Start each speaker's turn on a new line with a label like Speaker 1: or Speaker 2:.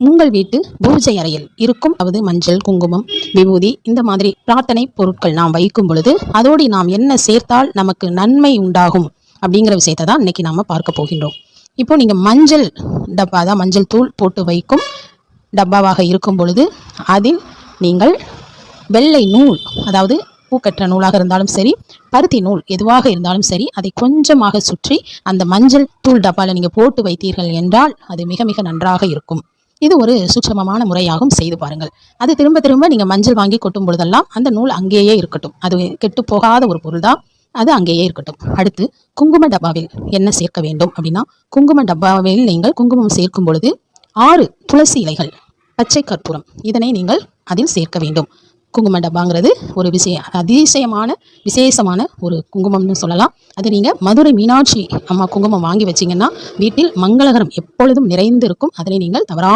Speaker 1: உங்கள் வீட்டு பூஜை அறையில் இருக்கும் மஞ்சள், குங்குமம், விபூதி இந்த மாதிரி பிரார்த்தனை பொருட்கள் நாம் வைக்கும் பொழுது அதோடு நாம் என்ன சேர்த்தால் நமக்கு நன்மை உண்டாகும் அப்படிங்கிற விஷயத்தை தான் இன்னைக்கு நாம பார்க்க போகின்றோம். இப்போ நீங்க மஞ்சள் டப்பா தான் மஞ்சள் தூள் போட்டு வைக்கும் டப்பாவாக இருக்கும் பொழுது அதில் நீங்கள் வெள்ளை நூல், அதாவது பூக்கற்ற நூலாக இருந்தாலும் சரி, பருத்தி நூல் எதுவாக இருந்தாலும் சரி, அதை கொஞ்சமாக சுற்றி அந்த மஞ்சள் தூள் டப்பாவில் நீங்கள் போட்டு வைத்தீர்கள் என்றால் அது மிக மிக நன்றாக இருக்கும். இது ஒரு சூட்சமமான முறையாகவும் செய்து பாருங்கள். அது திரும்ப திரும்ப நீங்கள் மஞ்சள் வாங்கி கொட்டும் பொழுதெல்லாம் அந்த நூல் அங்கேயே இருக்கட்டும். அது கெட்டு போகாத ஒரு பொருள் தான், அது அங்கேயே இருக்கட்டும். அடுத்து குங்கும டப்பாவில் என்ன சேர்க்க வேண்டும் அப்படின்னா, குங்கும டப்பாவில் நீங்கள் குங்குமம் சேர்க்கும் பொழுது 6 துளசி இலைகள், பச்சை கற்பூரம் இதனை நீங்கள் அதில் சேர்க்க வேண்டும். குங்கும டப்பாங்கிறது ஒரு விசேஷமான ஒரு குங்குமம்னு சொல்லலாம். அது நீங்கள் மதுரை மீனாட்சி அம்மா குங்குமம் வாங்கி வச்சிங்கன்னா வீட்டில் மங்களகரம் எப்பொழுதும் நிறைந்து இருக்கும். அதனை நீங்கள் தவறாமல்